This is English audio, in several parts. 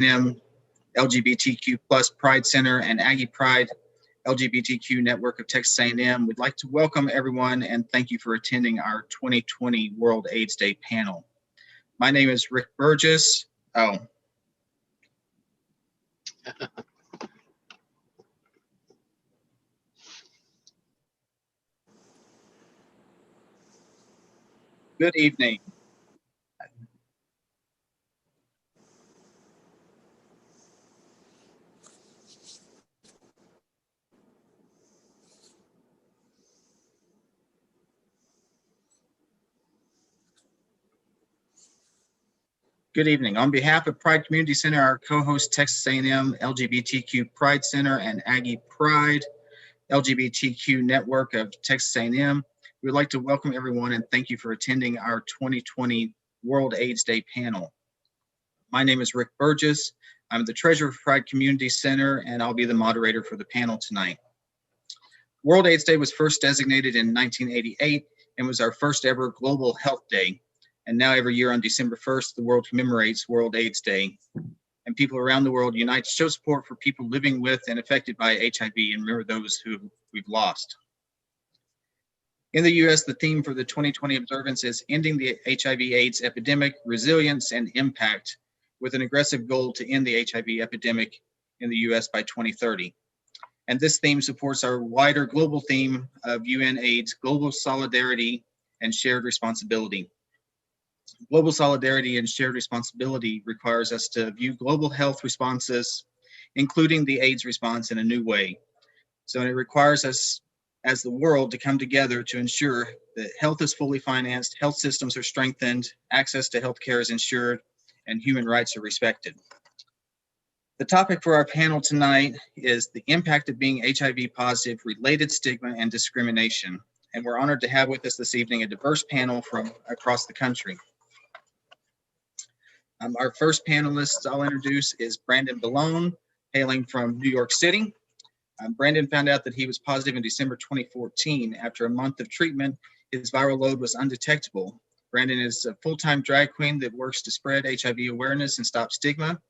A&M LGBTQ plus Pride Center and Aggie Pride LGBTQ Network of Texas A&M. We'd like to welcome everyone and thank you for attending our 2020 World AIDS Day panel. My name is Rick Burgess. Good evening. Good evening. On behalf of Pride Community Center, our co-host Texas A&M LGBTQ Pride Center and Aggie Pride LGBTQ Network of Texas A&M, we'd like to welcome everyone and thank you for attending our 2020 World AIDS Day panel. My name is Rick Burgess. I'm the treasurer of Pride Community Center, and I'll be the moderator for the panel tonight. World AIDS Day was first designated in 1988 and was our first ever global health day. And now every year on December 1st, the world commemorates World AIDS Day. And people around the world unite to show support for people living with and affected by HIV and remember those who we've lost. In the US, the theme for the 2020 observance is Ending the HIV/AIDS Epidemic, Resilience and Impact, with an aggressive goal to end the HIV epidemic in the US by 2030. And this theme supports our wider global theme of UN AIDS, global solidarity and shared responsibility. Global solidarity and shared responsibility requires us to view global health responses, including the AIDS response, in a new way. So it requires us as the world to come together to ensure that health is fully financed, health systems are strengthened, access to healthcare is ensured, and human rights are respected. The topic for our panel tonight is the impact of being HIV positive, related stigma and discrimination. And we're honored to have with us this evening a diverse panel from across the country. Our first panelist I'll introduce is Brandon Ballone, hailing from New York City. Brandon found out that he was positive in December 2014. After a month of treatment, his viral load was undetectable. Brandon is a full-time drag queen that works to spread HIV awareness and stop stigma.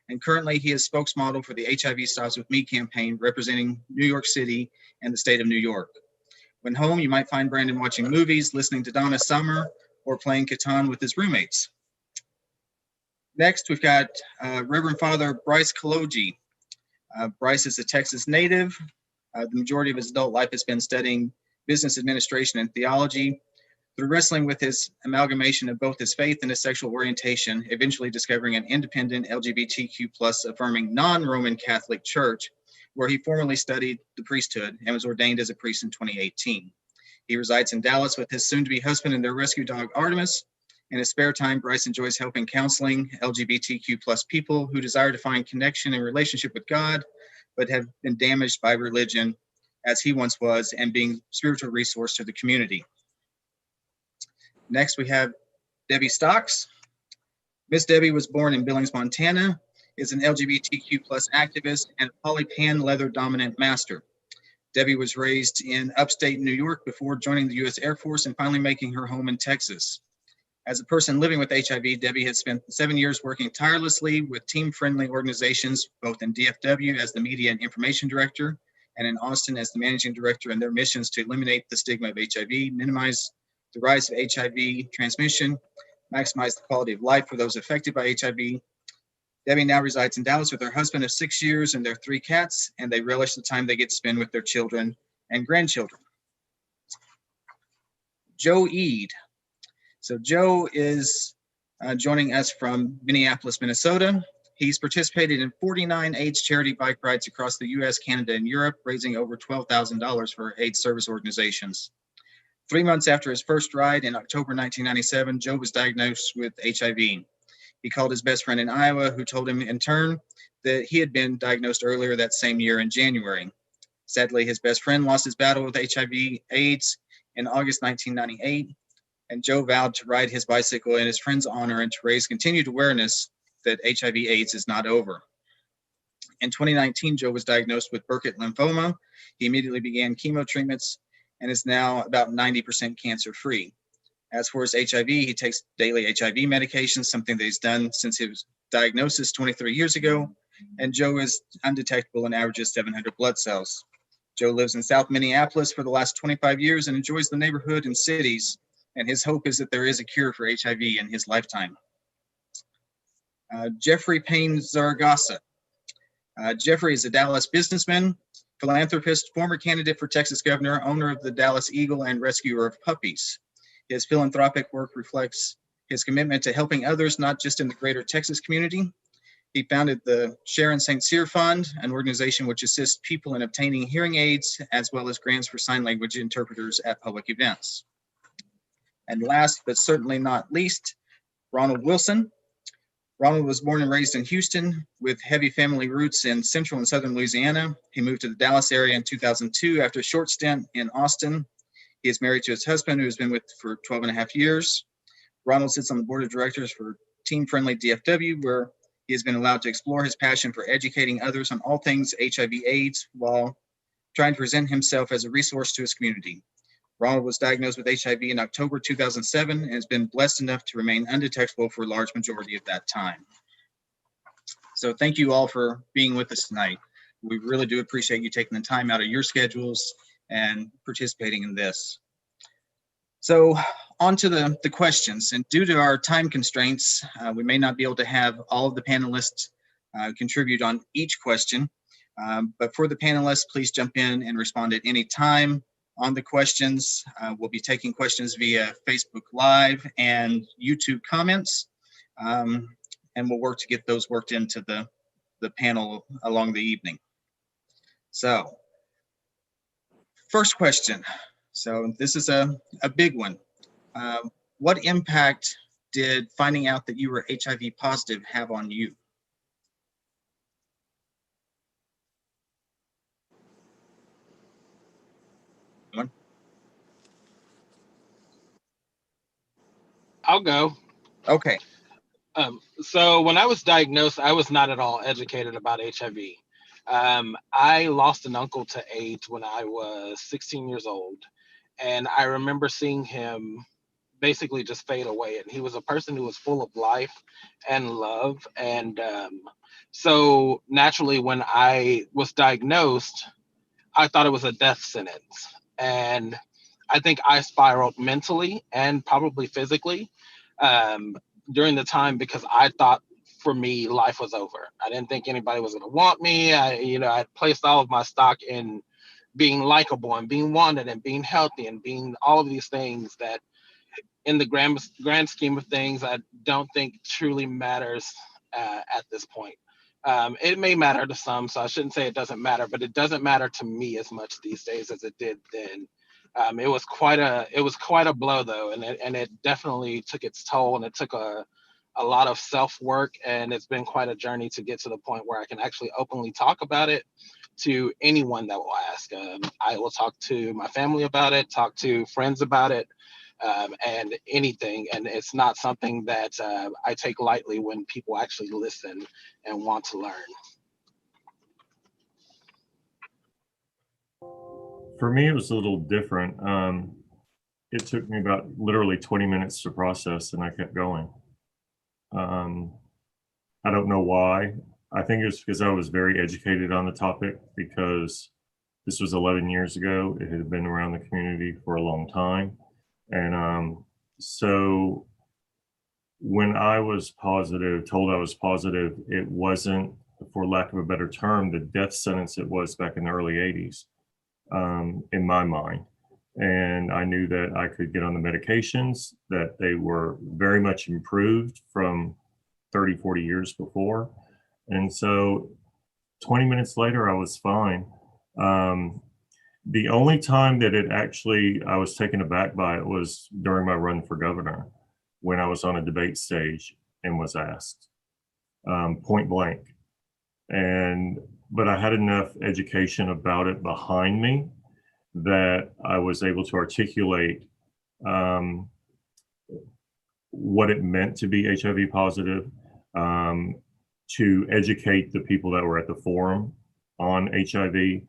And currently he is spokesmodel for the HIV Stops With Me campaign, representing New York City and the state of New York. When home, you might find Brandon watching movies, listening to Donna Summer, or playing Catan with his roommates. Next, we've got Reverend Father Bryce Kolodziej. Bryce is a Texas native. The majority of his adult life has been studying business administration and theology. Through wrestling with his amalgamation of both his faith and his sexual orientation, eventually discovering an independent LGBTQ plus affirming non-Roman Catholic church, where he formerly studied the priesthood and was ordained as a priest in 2018. He resides in Dallas with his soon-to-be husband and their rescue dog, Artemis. In his spare time, Bryce enjoys helping counseling LGBTQ plus people who desire to find connection and relationship with God, but have been damaged by religion as he once was, and being spiritual resource to the community. Next, we have Debi Stocks. Miss Debi was born in Billings, Montana, is an LGBTQ plus activist and a polypan leather dominant master. Debi was raised in upstate New York before joining the U.S. Air Force and finally making her home in Texas. As a person living with HIV, Debi has spent 7 years working tirelessly with team-friendly organizations, both in DFW as the Media and Information Director, and in Austin as the Managing Director, in their missions to eliminate the stigma of HIV, minimize the rise of HIV transmission, maximize the quality of life for those affected by HIV. Debi now resides in Dallas with her husband of 6 years and their 3 cats, and they relish the time they get to spend with their children and grandchildren. Joe Eade. So Joe is joining us from Minneapolis, Minnesota. He's participated in 49 AIDS charity bike rides across the US, Canada, and Europe, raising over $12,000 for AIDS service organizations. 3 months after his first ride in October 1997, Joe was diagnosed with HIV. He called his best friend in Iowa, who told him in turn that he had been diagnosed earlier that same year in January. Sadly, his best friend lost his battle with HIV/AIDS in August 1998. And Joe vowed to ride his bicycle in his friend's honor and to raise continued awareness that HIV/AIDS is not over. In 2019, Joe was diagnosed with Burkitt lymphoma. He immediately began chemo treatments and is now about 90% cancer-free. As for his HIV, he takes daily HIV medications, something that he's done since he was diagnosis 23 years ago, and Joe is undetectable and averages 700 blood cells. Joe lives in South Minneapolis for the last 25 years and enjoys the neighborhood and cities, and his hope is that there is a cure for HIV in his lifetime. Jeffrey Payne Zaragoza. Jeffrey is a Dallas businessman, philanthropist, former candidate for Texas governor, owner of the Dallas Eagle, and rescuer of puppies. His philanthropic work reflects his commitment to helping others, not just in the greater Texas community. He founded the Sharon St. Cyr Fund, an organization which assists people in obtaining hearing aids, as well as grants for sign language interpreters at public events. And last, but certainly not least, Ronald Wilson. Ronald was born and raised in Houston with heavy family roots in central and southern Louisiana. He moved to the Dallas area in 2002 after a short stint in Austin. He is married to his husband, who has been with for 12 and a half years. Ronald sits on the board of directors for Team Friendly DFW, where he has been allowed to explore his passion for educating others on all things HIV/AIDS while trying to present himself as a resource to his community. Ronald was diagnosed with HIV in October 2007 and has been blessed enough to remain undetectable for a large majority of that time. So thank you all for being with us tonight. We really do appreciate you taking the time out of your schedules and participating in this. So on to the questions, and due to our time constraints, we may not be able to have all of the panelists contribute on each question, but for the panelists, please jump in and respond at any time on the questions. We'll be taking questions via Facebook Live and YouTube comments, and we'll work to get those worked into the panel along the evening. So, first question. So this is a big one. What impact did finding out that you were HIV positive have on you? I'll go. Okay. So when I was diagnosed, I was not at all educated about HIV. I lost an uncle to AIDS when I was 16 years old. And I remember seeing him basically just fade away. And he was a person who was full of life and love. And so naturally, when I was diagnosed, I thought it was a death sentence. And I think I spiraled mentally and probably physically during the time, because I thought for me, life was over. I didn't think anybody was going to want me. I placed all of my stock in being likable and being wanted and being healthy and being all of these things that in the grand scheme of things, I don't think truly matters at this point. It may matter to some, so I shouldn't say it doesn't matter, but it doesn't matter to me as much these days as it did then. It was quite a blow though, and it definitely took its toll, and it took a lot of self-work, and it's been quite a journey to get to the point where I can actually openly talk about it to anyone that will ask. I will talk to my family about it, talk to friends about it, and anything. And it's not something that I take lightly when people actually listen and want to learn. For me, it was a little different. It took me about literally 20 minutes to process, and I kept going. I don't know why. I think it was because I was very educated on the topic, because this was 11 years ago. It had been around the community for a long time. And so when I was told I was positive, it wasn't, for lack of a better term, the death sentence it was back in the early 80s, in my mind. And I knew that I could get on the medications, that they were very much improved from 30, 40 years before. And so 20 minutes later, I was fine. The only time that I was taken aback by it was during my run for governor, when I was on a debate stage and was asked, point blank. But I had enough education about it behind me that I was able to articulate what it meant to be HIV positive, to educate the people that were at the forum on HIV.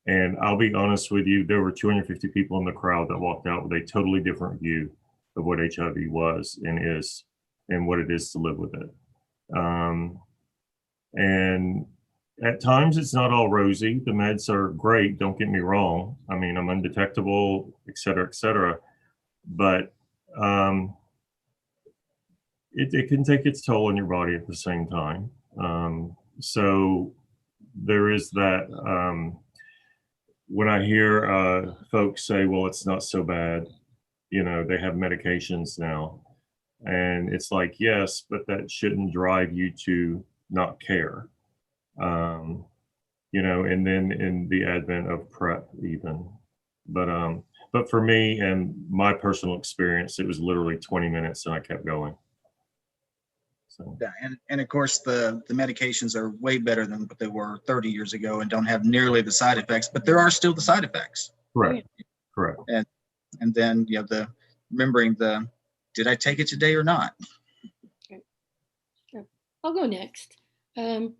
And I'll be honest with you, there were 250 people in the crowd that walked out with a totally different view of what HIV was and is, and what it is to live with it. And at times it's not all rosy. The meds are great, don't get me wrong. I mean, I'm undetectable, et cetera, but it can take its toll on your body at the same time. So there is that. When I hear folks say, well, it's not so bad, you know, they have medications now. And it's like, yes, but that shouldn't drive you to not care. You know, and then in the advent of PrEP even. But for me and my personal experience, it was literally 20 minutes and I kept going. So. Yeah, and of course the medications are way better than what they were 30 years ago and don't have nearly the side effects, but there are still the side effects. Correct. Correct. And then you have remembering did I take it today or not? Okay. I'll go next. I've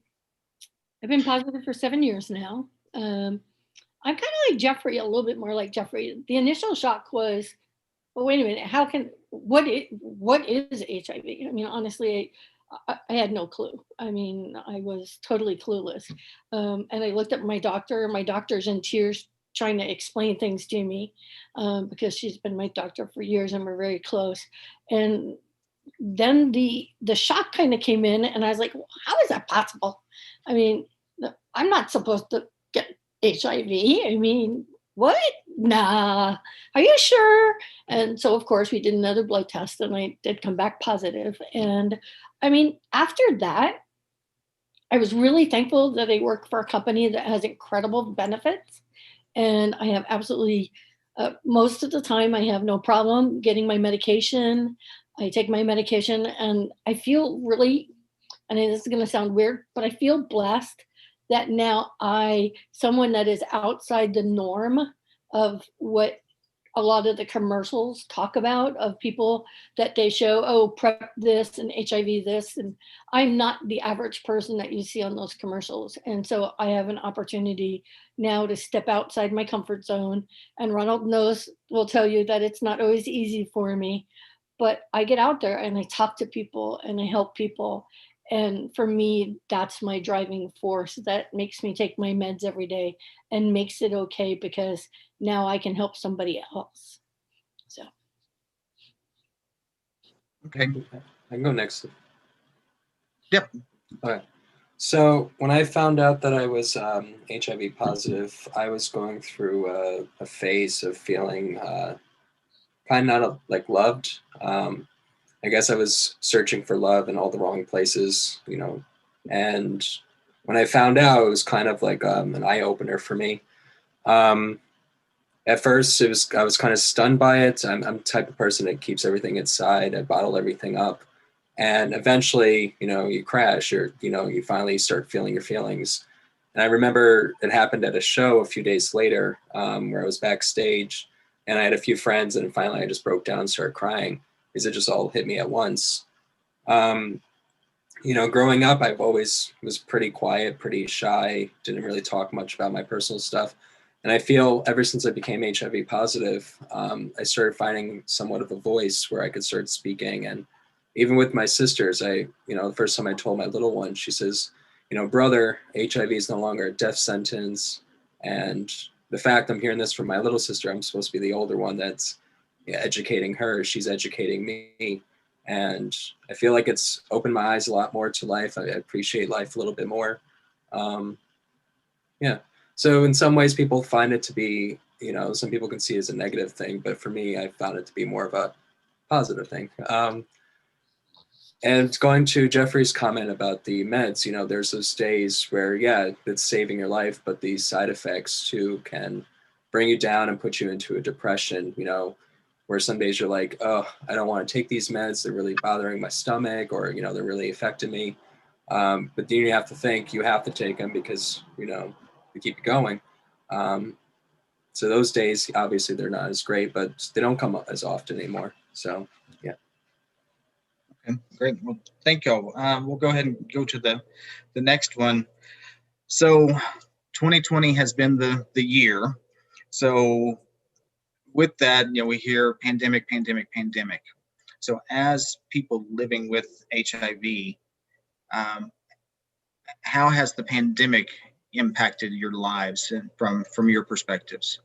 been positive for 7 years now. I'm kind of like Jeffrey, a little bit more like Jeffrey. The initial shock was, well, wait a minute, what is HIV? I mean, honestly, I had no clue. I mean, I was totally clueless. And I looked at my doctor, and my doctor's in tears trying to explain things to me because she's been my doctor for years and we're very close. And then the shock kind of came in and I was like, well, how is that possible? I mean, I'm not supposed to get HIV. I mean, what? Nah, are you sure? And so, of course, we did another blood test and I did come back positive. And I mean, after that, I was really thankful that I work for a company that has incredible benefits. And I have absolutely, most of the time, I have no problem getting my medication. I take my medication and I feel really, and this is going to sound weird, but I feel blessed that now someone that is outside the norm of what a lot of the commercials talk about, of people that they show, oh, PrEP this and HIV this, and I'm not the average person that you see on those commercials. And so I have an opportunity now to step outside my comfort zone. And Ronald will tell you that it's not always easy for me, but I get out there and I talk to people and I help people. And for me, that's my driving force that makes me take my meds every day and makes it okay, because now I can help somebody else. So. Okay. I can go next. Yep. Okay. So when I found out that I was HIV positive, I was going through a phase of feeling kind of not like loved. I guess I was searching for love in all the wrong places, you know, and when I found out, it was kind of like an eye opener for me. At first, I was kind of stunned by it. I'm the type of person that keeps everything inside. I bottle everything up, and eventually, you know, you crash, or you finally start feeling your feelings. And I remember it happened at a show a few days later, where I was backstage, and I had a few friends, and finally I just broke down and started crying because it just all hit me at once. You know, growing up, I've always was pretty quiet, pretty shy, didn't really talk much about my personal stuff. And I feel ever since I became HIV positive, I started finding somewhat of a voice where I could start speaking. And even with my sisters, the first time I told my little one, she says, you know, brother, HIV is no longer a death sentence. And the fact I'm hearing this from my little sister, I'm supposed to be the older one that's educating her, she's educating me. And I feel like it's opened my eyes a lot more to life. I appreciate life a little bit more. Yeah. So in some ways people find it to be, you know, some people can see it as a negative thing, but for me, I found it to be more of a positive thing. And going to Jeffrey's comment about the meds, you know, there's those days where, yeah, it's saving your life, but these side effects too can bring you down and put you into a depression, you know, where some days you're like, oh, I don't want to take these meds. They're really bothering my stomach, or, you know, they're really affecting me. But then you have to think you have to take them because, you know, to keep it going. So those days, obviously they're not as great, but they don't come up as often anymore. So, yeah. Okay, great. Well, thank y'all. We'll go ahead and go to the next one. So 2020 has been the year. So with that, you know, we hear pandemic. So as people living with HIV, How has the pandemic impacted your lives from your perspectives?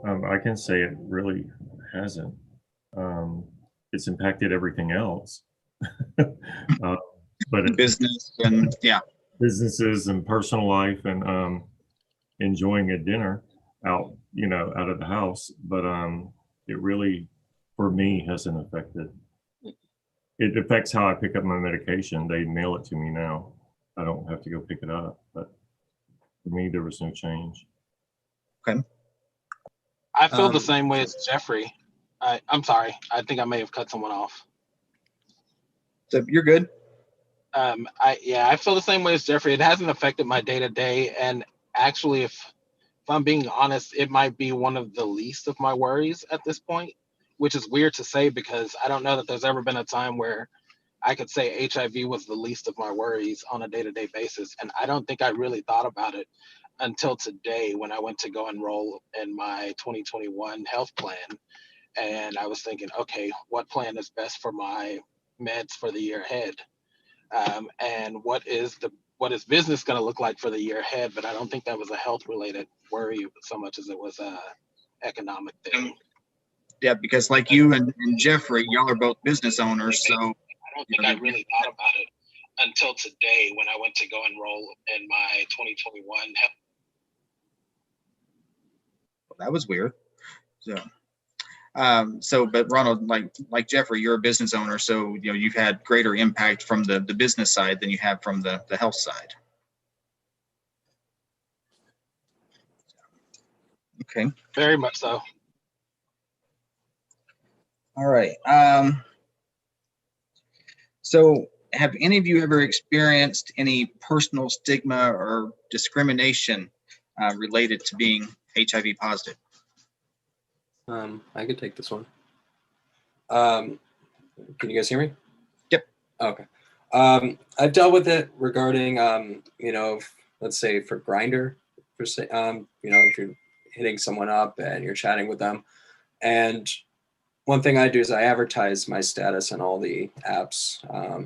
I can say it really hasn't. It's impacted everything else. But Business and yeah. businesses and personal life and enjoying a dinner out, out of the house. But it really, for me, hasn't affected. It affects how I pick up my medication. They mail it to me now. I don't have to go pick it up. But for me, there was no change. Okay. I feel the same way as Jeffrey. I'm sorry. I think I may have cut someone off. So you're good. I feel the same way as Jeffrey. It hasn't affected my day to day, and actually, if I'm being honest, it might be one of the least of my worries at this point, which is weird to say because I don't know that there's ever been a time where I could say HIV was the least of my worries on a day to day basis, and I don't think I really thought about it until today when I went to go enroll in my 2021 health plan, and I was thinking, okay, what plan is best for my meds for the year ahead? And what is business going to look like for the year ahead? But I don't think that was a health related worry so much as it was a economic thing. Yeah, because like you and Jeffrey, y'all are both business owners, so I don't think I really thought about it until today when I went to go enroll in my 2021 health. That was weird. So, but Ronald, like Jeffrey, you're a business owner, so you've had greater impact from the business side than you have from the health side. Okay. Very much so. All right. So, have any of you ever experienced any personal stigma or discrimination related to being HIV positive? I could take this one. Can you guys hear me? Yep. Okay. I've dealt with it regarding, let's say for Grindr, per se, if you're hitting someone up and you're chatting with them. And one thing I do is I advertise my status on all the apps.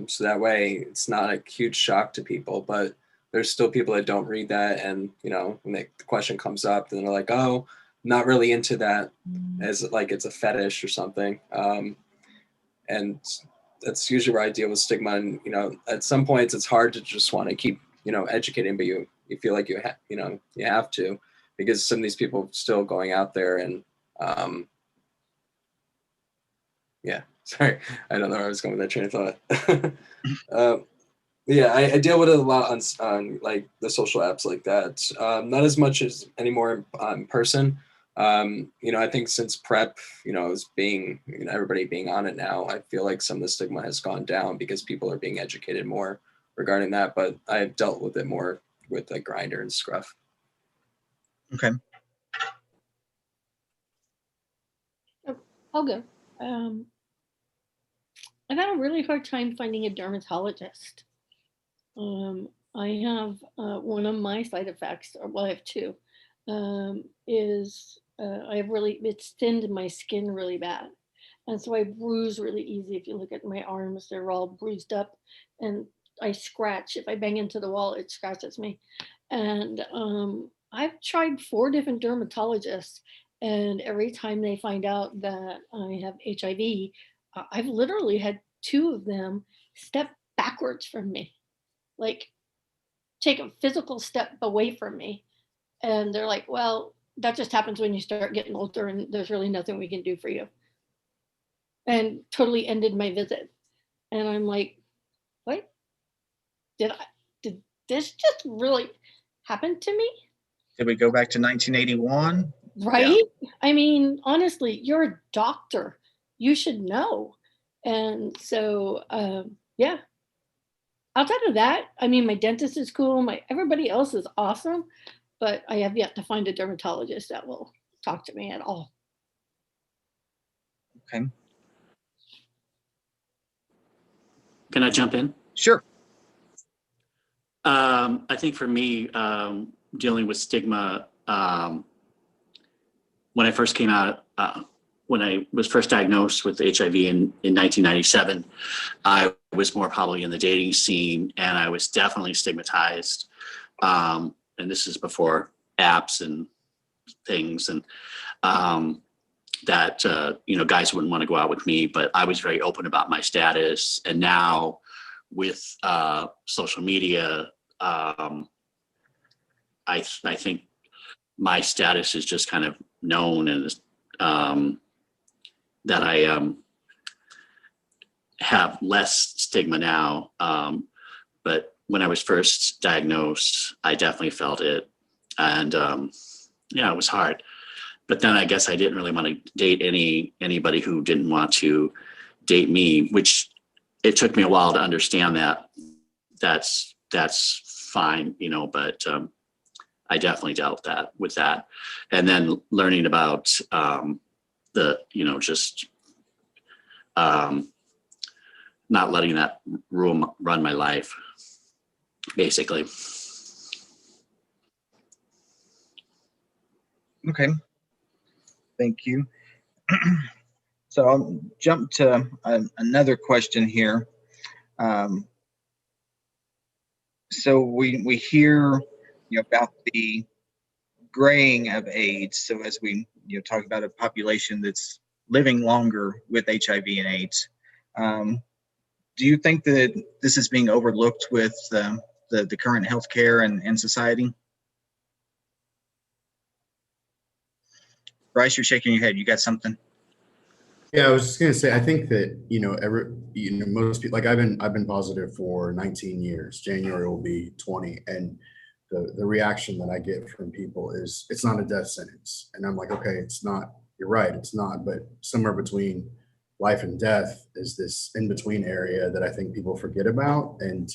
So that way it's not a huge shock to people, but there's still people that don't read that. And, when the question comes up, then they're like, oh, not really into that as like it's a fetish or something. And that's usually where I deal with stigma. And, at some points it's hard to just want to keep, educating, but you feel like you have to, because some of these people are still going out there and, yeah, sorry, I don't know where I was going with that train of thought. Yeah, I deal with it a lot on like the social apps like that. Not as much as anymore in person. I think since PrEP, is being, everybody being on it now, I feel like some of the stigma has gone down because people are being educated more regarding that. But I've dealt with it more with like Grindr and Scruff. Okay. I'll go. I've had a really hard time finding a dermatologist. I have one of my side effects, or well, I have two, is it's thinned my skin really bad. And so I bruise really easy. If you look at my arms, they're all bruised up, and I scratch. If I bang into the wall, it scratches me. And I've tried 4 different dermatologists, and every time they find out that I have HIV, I've literally had 2 of them step backwards from me, like take a physical step away from me. And they're like, well, that just happens when you start getting older and there's really nothing we can do for you. And totally ended my visit. And I'm like, what? Did this just really happen to me? Did we go back to 1981? Right? Yeah. I mean, honestly, you're a doctor. You should know. And so, yeah. Outside of that, I mean, my dentist is cool. Everybody else is awesome, but I have yet to find a dermatologist that will talk to me at all. Okay. Can I jump in? Sure. I think for me, dealing with stigma, when I first came out, when I was first diagnosed with HIV in 1997, I was more probably in the dating scene, and I was definitely stigmatized. And this is before apps and things, and that guys wouldn't want to go out with me, but I was very open about my status. And now with social media, I think my status is just kind of known, and that I have less stigma now. But when I was first diagnosed, I definitely felt it. And it was hard. But then I guess I didn't really want to date anybody who didn't want to date me, which it took me a while to understand that that's fine, but I definitely dealt with that. And then learning about not letting that run my life, basically. Okay. Thank you. So I'll jump to another question here. So we hear about the graying of AIDS. So as we talk about a population that's living longer with HIV and AIDS, do you think that this is being overlooked with the current healthcare and society? Bryce, you're shaking your head. You got something? Yeah, I was just gonna say, I think that most people, like I've been positive for 19 years. January will be 20, and the reaction that I get from people is it's not a death sentence, and I'm like, okay, it's not. You're right, it's not. But somewhere between life and death is this in between area that I think people forget about, and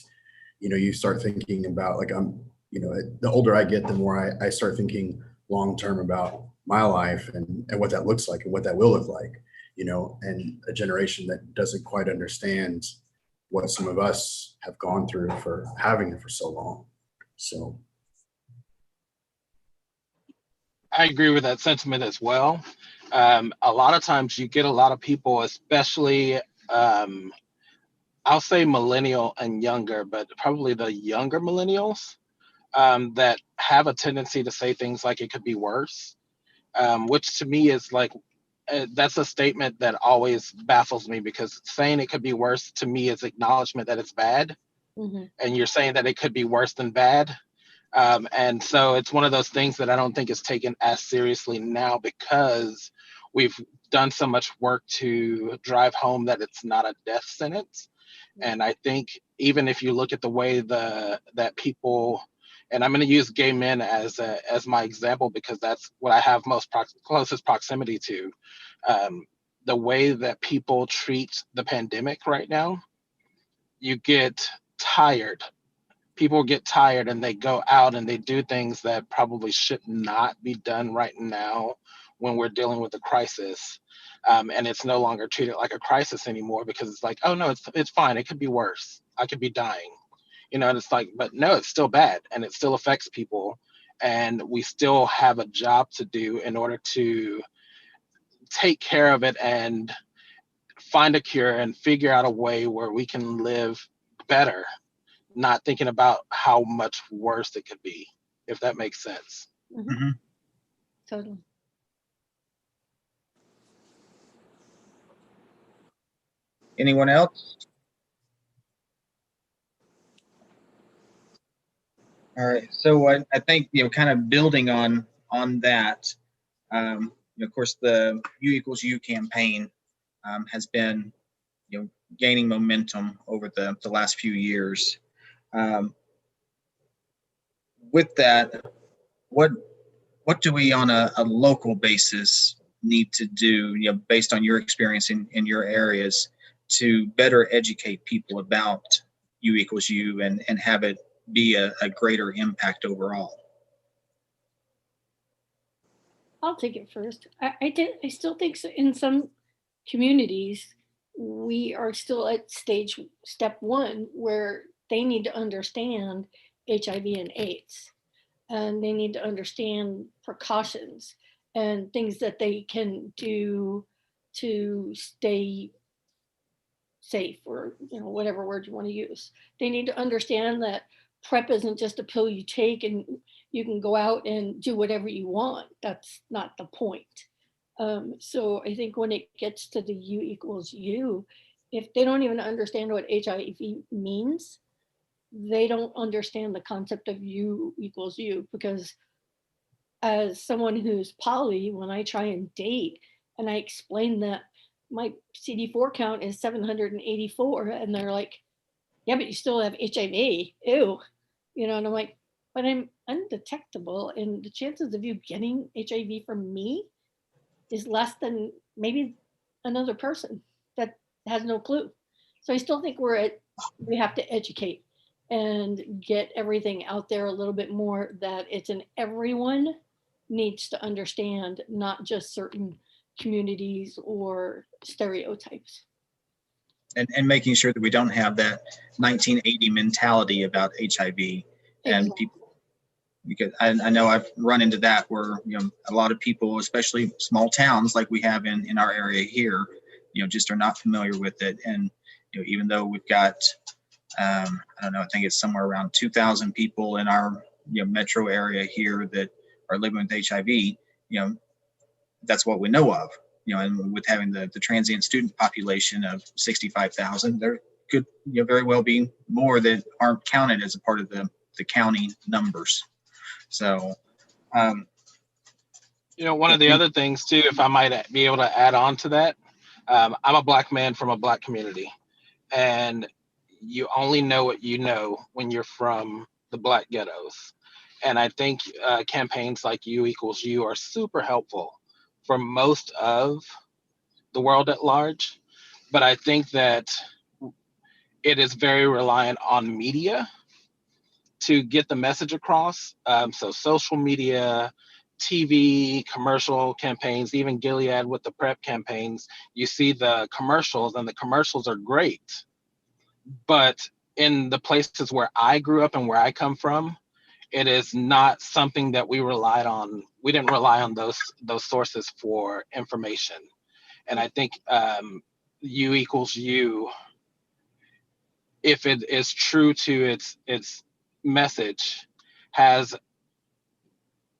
you start thinking about the older I get, the more I start thinking long term about my life and what that looks like and what that will look like. And a generation that doesn't quite understand what some of us have gone through for having it for so long. So I agree with that sentiment as well. A lot of times you get a lot of people, especially I'll say millennial and younger, but probably the younger millennials, that have a tendency to say things like it could be worse, which to me is like, that's a statement that always baffles me, because saying it could be worse to me is acknowledgement that it's bad. Mm-hmm. And you're saying that it could be worse than bad. And so it's one of those things that I don't think is taken as seriously now, because we've done so much work to drive home that it's not a death sentence. And I think even if you look at the way that people, and I'm going to use gay men as my example, because that's what I have closest proximity to, the way that people treat the pandemic right now, you get tired. People get tired and they go out and they do things that probably should not be done right now when we're dealing with a crisis. And it's no longer treated like a crisis anymore, because it's like, oh no, it's fine. It could be worse. I could be dying, and it's like, but no, it's still bad and it still affects people. And we still have a job to do in order to take care of it and find a cure and figure out a way where we can live better, not thinking about how much worse it could be, if that makes sense. Mm-hmm. Mm-hmm. Totally. Anyone else? All right. So I think kind of building on that. Of course, the U=U campaign has been gaining momentum over the last few years. With that, what do we on a local basis need to do, based on your experience in your areas, to better educate people about U=U and have it be a greater impact overall? I'll take it first. I still think so. In some communities, we are still at step one, where they need to understand HIV and AIDS, and they need to understand precautions. and things that they can do to stay safe, or whatever word you want to use. They need to understand that PrEP isn't just a pill you take and you can go out and do whatever you want. That's not the point. So I think when it gets to the U equals U, if they don't even understand what HIV means, they don't understand the concept of U equals U. Because as someone who's poly, when I try and date and I explain that my CD4 count is 784, and they're like, yeah, but you still have HIV. Ew. And I'm like, but I'm undetectable, and the chances of you getting HIV from me is less than maybe another person that has no clue. So I still think we have to educate and get everything out there a little bit more, that everyone needs to understand, not just certain communities or stereotypes. And making sure that we don't have that 1980 mentality about HIV and Exactly. people, because I know I've run into that where, a lot of people, especially small towns like we have in our area here, just are not familiar with it. And, even though we've got, I don't know, I think it's somewhere around 2,000 people in our, metro area here that are living with HIV, that's what we know of. And with having the transient student population of 65,000, there could very well be more that aren't counted as a part of the county numbers. So, one of the other things too, if I might be able to add on to that, I'm a Black man from a Black community, and you only know what you know when you're from the Black ghettos. And I think campaigns like U equals U are super helpful for most of the world at large. But I think that it is very reliant on media to get the message across. So social media, TV, commercial campaigns, even Gilead with the PrEP campaigns, you see the commercials, and the commercials are great. But in the places where I grew up and where I come from, it is not something that we relied on. We didn't rely on those sources for information. And I think U equals U, if it is true to its message, has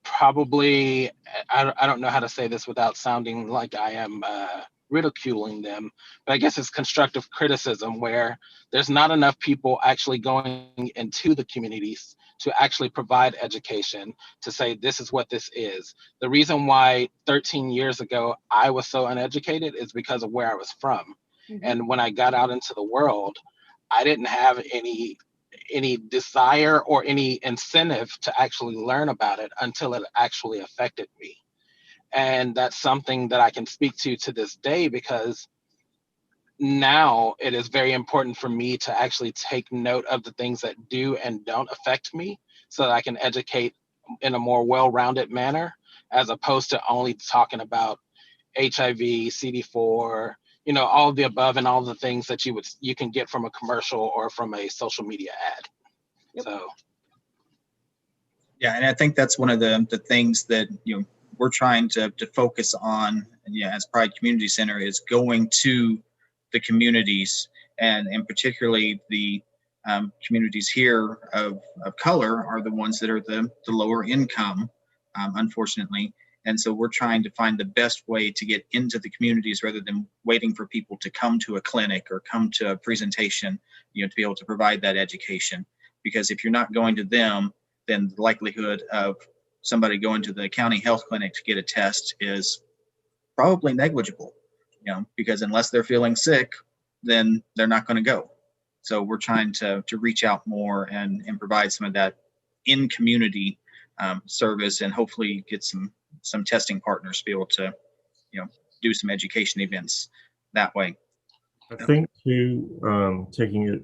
probably, I don't know how to say this without sounding like I am ridiculing them, but I guess it's constructive criticism, where there's not enough people actually going into the communities to actually provide education, to say this is what this is. The reason why 13 years ago I was so uneducated is because of where I was from. Mm-hmm. And when I got out into the world, I didn't have any desire or any incentive to actually learn about it until it actually affected me. And that's something that I can speak to this day, because now it is very important for me to actually take note of the things that do and don't affect me, so that I can educate in a more well-rounded manner, as opposed to only talking about HIV, CD4, all of the above, and all the things that you can get from a commercial or from a social media ad. Yep. So. Yeah, and I think that's one of the things that we're trying to focus on, as Pride Community Center, is going to the communities, and particularly the communities here of color are the ones that are the lower income, unfortunately. And so we're trying to find the best way to get into the communities, rather than waiting for people to come to a clinic or come to a presentation, to be able to provide that education. Because if you're not going to them, then the likelihood of somebody going to the county health clinic to get a test is probably negligible, because unless they're feeling sick, then they're not going to go. So we're trying to reach out more and provide some of that in community service, and hopefully get some testing partners to be able to, do some education events that way. I think too, taking it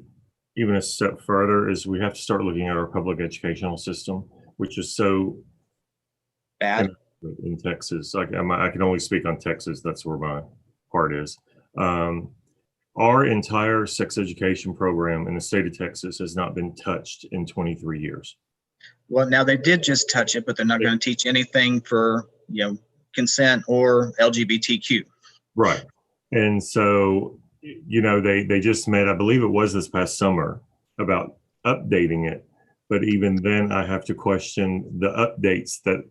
even a step further, is we have to start looking at our public educational system, which is so bad in Texas. I can only speak on Texas. That's where my heart is. Our entire sex education program in the state of Texas has not been touched in 23 years. Well, now they did just touch it, but they're not going to teach anything for, consent or LGBTQ. Right. And so, they just met, I believe it was this past summer, about updating it. But even then, I have to question the updates that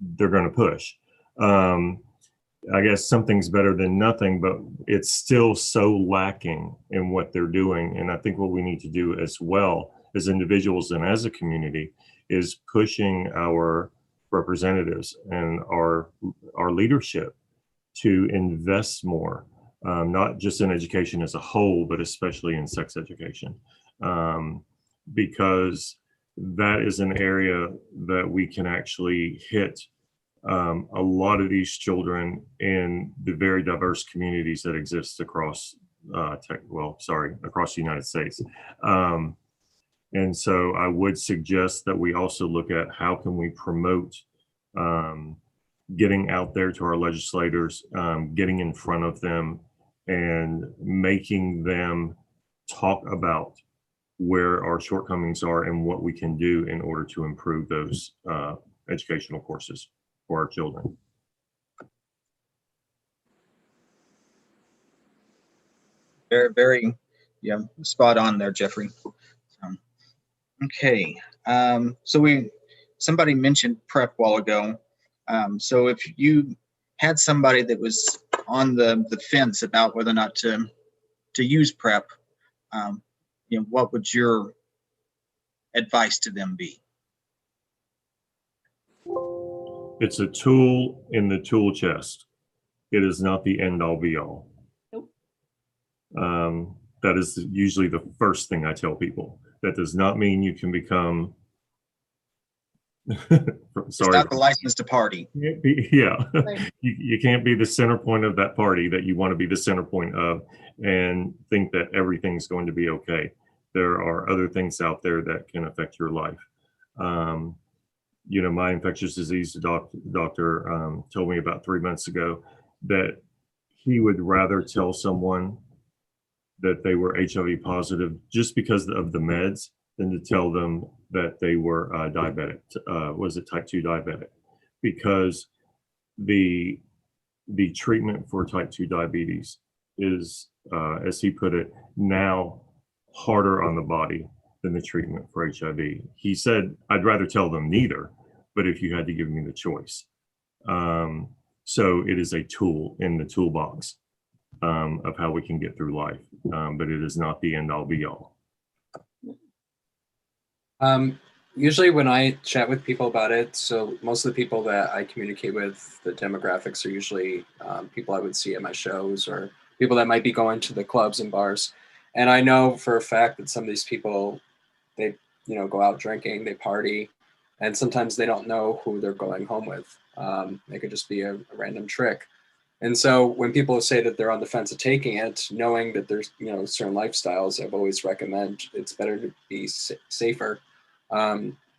they're going to push. I guess something's better than nothing, but it's still so lacking in what they're doing. And I think what we need to do as well as individuals and as a community is pushing our representatives and our leadership to invest more, not just in education as a whole, but especially in sex education, because that is an area that we can actually hit a lot of these children in the very diverse communities that exist across across the United States. And so I would suggest that we also look at how can we promote getting out there to our legislators, getting in front of them and making them talk about where our shortcomings are and what we can do in order to improve those educational courses for our children. Very, very, spot on there, Jeffrey. Okay, so somebody mentioned PrEP a while ago. So if you had somebody that was on the fence about whether or not to use PrEP, what would your advice to them be? It's a tool in the tool chest. It is not the end all be all. Nope. That is usually the first thing I tell people. That does not mean you can become It's not the license to party. Yeah. Right. You can't be the center point of that party that you want to be the center point of and think that everything's going to be okay. There are other things out there that can affect your life. My infectious disease doctor told me about 3 months ago that he would rather tell someone that they were HIV positive just because of the meds than to tell them that they were diabetic. Was it type 2 diabetic? Because the treatment for type 2 diabetes is, as he put it, now harder on the body than the treatment for HIV. He said, I'd rather tell them neither, but if you had to give me the choice. So it is a tool in the toolbox of how we can get through life, but it is not the end all be all. Usually when I chat with people about it, so most of the people that I communicate with, the demographics are usually people I would see at my shows or people that might be going to the clubs and bars. And I know for a fact that some of these people, they go out drinking, they party, and sometimes they don't know who they're going home with. It could just be a random trick. And so when people say that they're on the fence of taking it, knowing that there's certain lifestyles, I've always recommend it's better to be safer.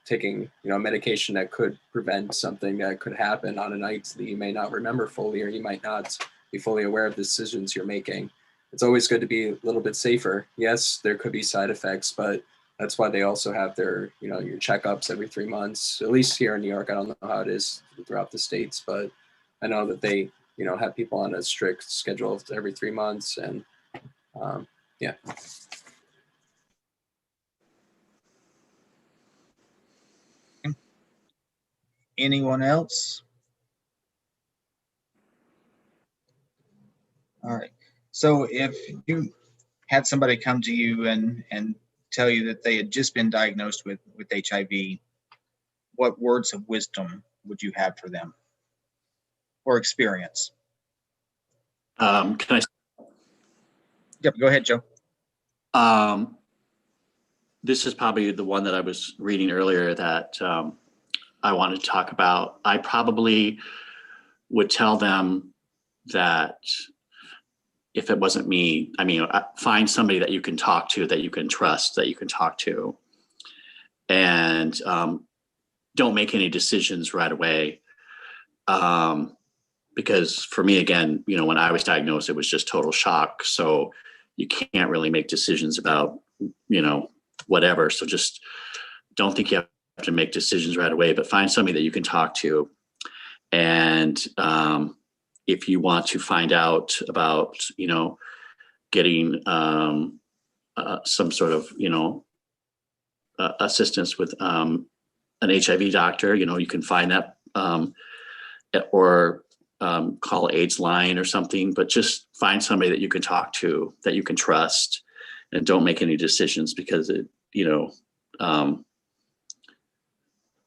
Taking medication that could prevent something that could happen on a night that you may not remember fully, or you might not be fully aware of the decisions you're making. It's always good to be a little bit safer. Yes, there could be side effects, but that's why they also have their your checkups every 3 months. At least here in New York, I don't know how it is throughout the states, but I know that they have people on a strict schedule every 3 months, and yeah. Anyone else? All right. So if you had somebody come to you and tell you that they had just been diagnosed with HIV, what words of wisdom would you have for them or experience? Can I? Yep, go ahead, Joe. This is probably the one that I was reading earlier that I wanted to talk about. I probably would tell them that if it wasn't me, find somebody that you can talk to, that you can trust, that you can talk to, and don't make any decisions right away. Because for me, again, when I was diagnosed, it was just total shock. So you can't really make decisions about, whatever. So just don't think you have to make decisions right away, but find somebody that you can talk to And if you want to find out about, getting some sort of, assistance with an HIV doctor, you can find that, or call AIDS line or something, but just find somebody that you can talk to, that you can trust, and don't make any decisions because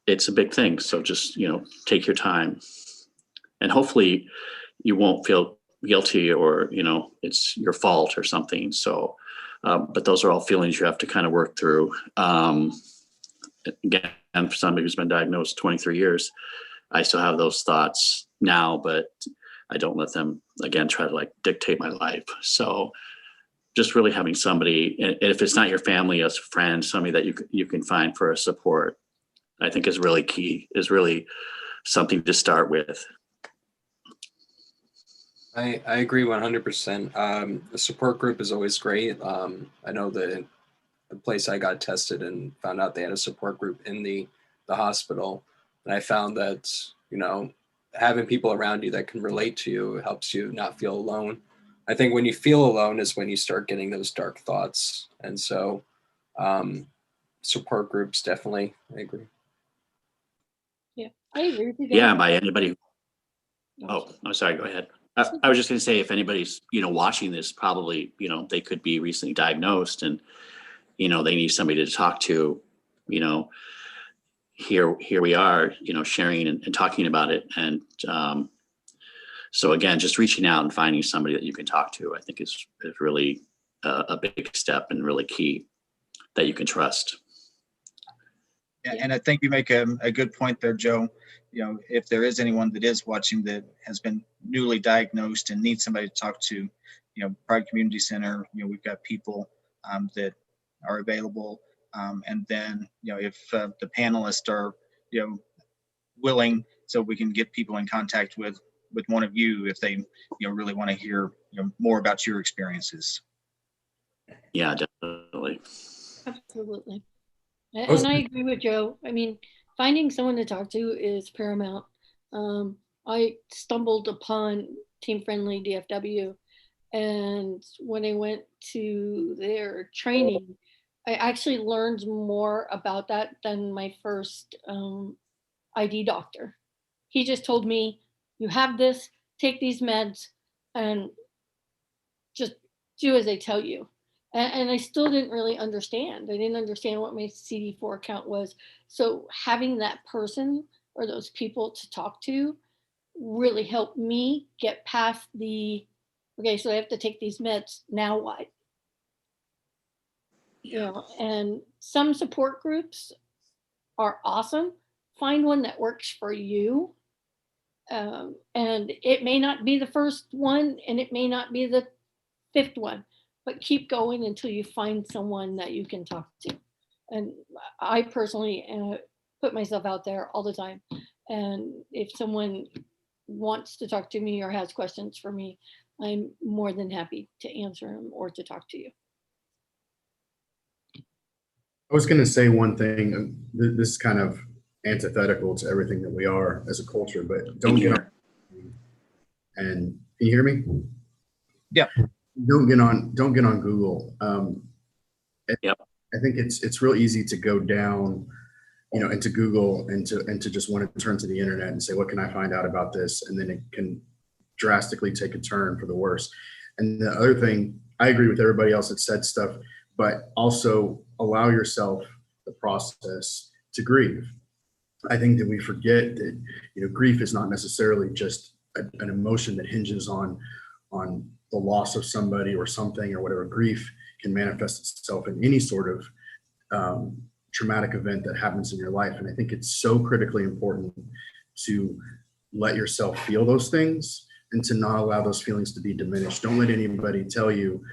it's a big thing. So just, take your time, and hopefully you won't feel guilty or, it's your fault or something. So, but those are all feelings you have to kind of work through. Again, for somebody who's been diagnosed 23 years, I still have those thoughts now, but I don't let them, again, try to dictate my life. So just really having somebody, and if it's not your family, as a friend, somebody that you can find for a support, I think is really key, is really something to start with. I agree 100%. The support group is always great. I know the place I got tested and found out they had a support group in the hospital. And I found that, having people around you that can relate to you helps you not feel alone. I think when you feel alone is when you start getting those dark thoughts. And so support groups, definitely, I agree. Yeah, I agree with you. Yeah, by anybody. Oh, I'm sorry, go ahead. I was just going to say, if anybody's, watching this, probably, they could be recently diagnosed and, they need somebody to talk to, here we are, sharing and talking about it. And so again, just reaching out and finding somebody that you can talk to, I think is really a big step and really key, that you can trust. Yeah, and I think you make a good point there, Joe. If there is anyone that is watching that has been newly diagnosed and needs somebody to talk to, Pride Community Center, we've got people that are available. And then, if the panelists are, willing, so we can get people in contact with one of you if they, really want to hear more about your experiences. Yeah, definitely. Absolutely. And I agree with Joe. I mean, finding someone to talk to is paramount. I stumbled upon Team Friendly DFW, and when I went to their training, I actually learned more about that than my first ID doctor. He just told me, you have this, take these meds, and just do as they tell you. And I still didn't really understand. I didn't understand what my CD4 count was. So having that person or those people to talk to really helped me get past the, okay, so I have to take these meds, now what? And some support groups are awesome. Find one that works for you. And it may not be the first one, and it may not be the 5th one, but keep going until you find someone that you can talk to. And I personally put myself out there all the time. And if someone wants to talk to me or has questions for me, I'm more than happy to answer them or to talk to you. I was going to say one thing. This is kind of antithetical to everything that we are as a culture, but don't get on. And can you hear me? Yeah. Don't get on Google. Yep. I think it's real easy to go down, into Google and to just want to turn to the internet and say, what can I find out about this? And then it can drastically take a turn for the worse. And the other thing, I agree with everybody else that said stuff, but also allow yourself the process to grieve. I think that we forget that, grief is not necessarily just an emotion that hinges on the loss of somebody or something or whatever. Grief can manifest itself in any sort of traumatic event that happens in your life. And I think it's so critically important to let yourself feel those things and to not allow those feelings to be diminished. Don't let anybody tell you,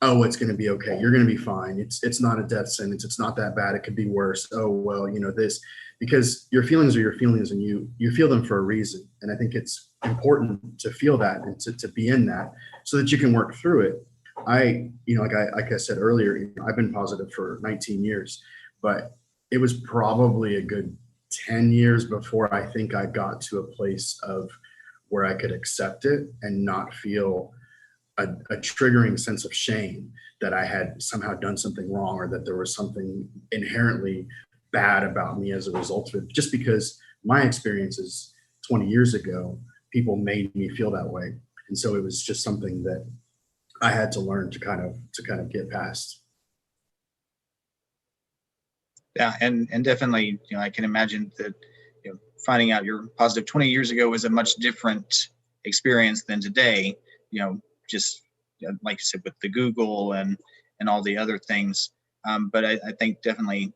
oh, it's going to be okay. You're going to be fine. It's not a death sentence. It's not that bad. It could be worse. Oh, well, this, because your feelings are your feelings and you feel them for a reason. And I think it's important to feel that and to be in that so that you can work through it. Like I said earlier, I've been positive for 19 years, but it was probably a good 10 years before I think I got to a place of where I could accept it and not feel a triggering sense of shame that I had somehow done something wrong, or that there was something inherently bad about me as a result of it. Just because my experiences 20 years ago, people made me feel that way. And so it was just something that I had to learn to kind of get past. Yeah, and definitely, I can imagine that, finding out you're positive 20 years ago was a much different experience than today. Just like you said, with the Google and all the other things. But I think definitely,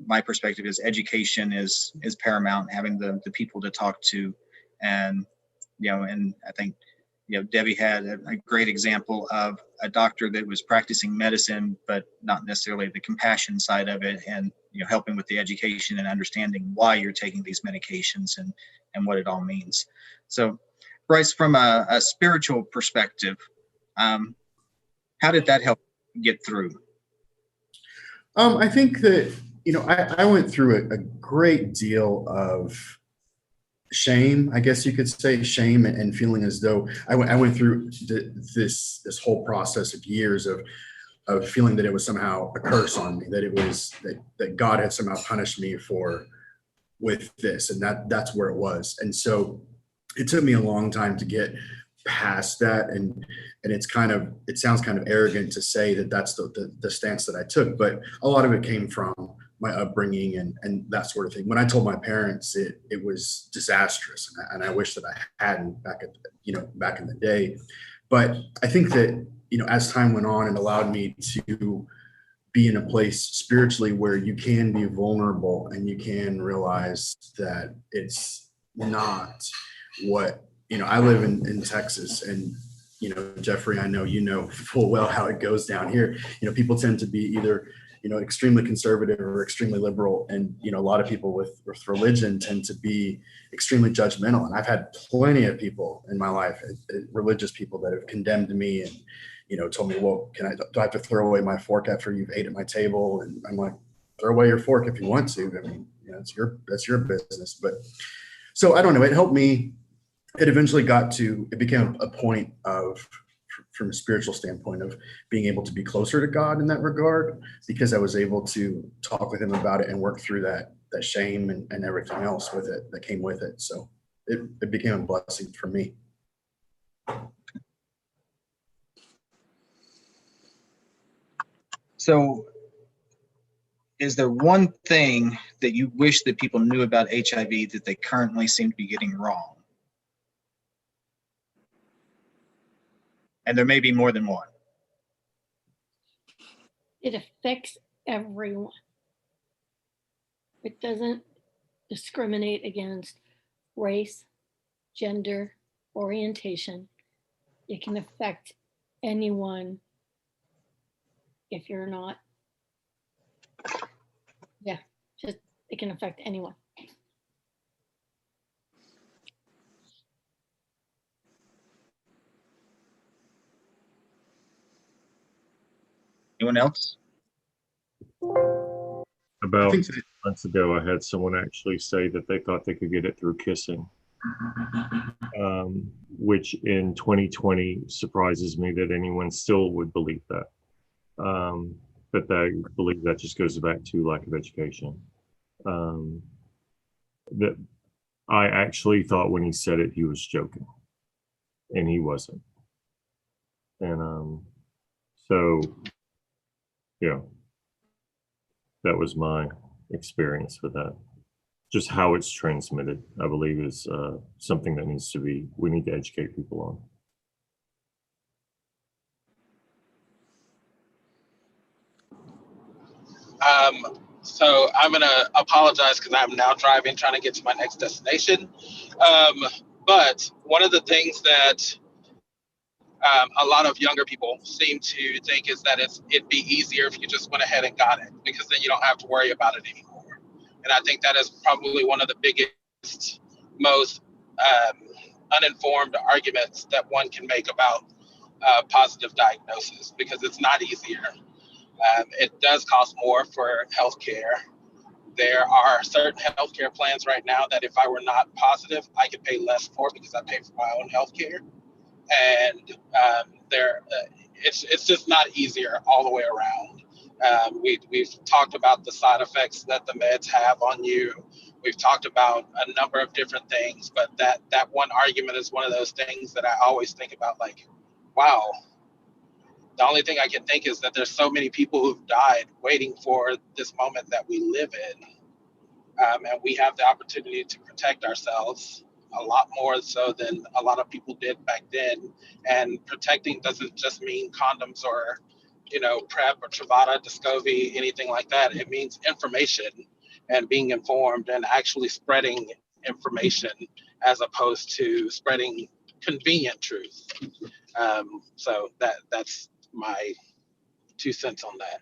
my perspective is education is paramount. Having the people to talk to, and and I think Debbie had a great example of a doctor that was practicing medicine, but not necessarily the compassion side of it, and helping with the education and understanding why you're taking these medications and what it all means. So, Bryce, from a spiritual perspective, how did that help get through? I think that I went through a great deal of shame, I guess you could say, shame, and feeling as though I went through this whole process of years of feeling that it was somehow a curse on me, that it was that God had somehow punished me with this, and that's where it was. And so it took me a long time to get past that, and it sounds kind of arrogant to say that that's the stance that I took, but a lot of it came from my upbringing and that sort of thing. When I told my parents, it was disastrous, and I wish that I hadn't back in the day. But I think that as time went on, it allowed me to be in a place spiritually where you can be vulnerable and you can realize that it's not what I live in Texas, and Jeffrey, I know full well how it goes down here. People tend to be either extremely conservative or extremely liberal. And, a lot of people with religion tend to be extremely judgmental. And I've had plenty of people in my life, religious people, that have condemned me and, told me, well, do I have to throw away my fork after you've ate at my table? And I'm like, throw away your fork if you want to. I mean, that's your business. But so I don't know, it helped me. It eventually it became a point of, from a spiritual standpoint, of being able to be closer to God in that regard, because I was able to talk with him about it and work through that shame and everything else with it that came with it. So it became a blessing for me. So is there one thing that you wish that people knew about HIV that they currently seem to be getting wrong? And there may be more than one. It affects everyone. It doesn't discriminate against race, gender, orientation. It can affect anyone if you're not. Yeah, just it can affect anyone. Anyone else? About 6 months ago, I had someone actually say that they thought they could get it through kissing, which in 2020 surprises me that anyone still would believe that. But I believe that just goes back to lack of education. That I actually thought when he said it, he was joking, and he wasn't. And so, yeah, that was my experience with that. Just how it's transmitted, I believe, is something that we need to educate people on. So I'm going to apologize because I'm now driving, trying to get to my next destination. But one of the things that a lot of younger people seem to think is that it'd be easier if you just went ahead and got it, because then you don't have to worry about it anymore. And I think that is probably one of the biggest, most uninformed arguments that one can make about positive diagnosis, because it's not easier. It does cost more for healthcare, There are certain healthcare plans right now that if I were not positive, I could pay less for because I pay for my own healthcare. And it's just not easier all the way around. We've talked about the side effects that the meds have on you. We've talked about a number of different things, but that one argument is one of those things that I always think about, like, wow, the only thing I can think is that there's so many people who've died waiting for this moment that we live in. And we have the opportunity to protect ourselves a lot more so than a lot of people did back then. And protecting doesn't just mean condoms or, PrEP or Truvada, Descovy, anything like that. It means information and being informed and actually spreading information as opposed to spreading convenient truth. So that's my 2 cents on that.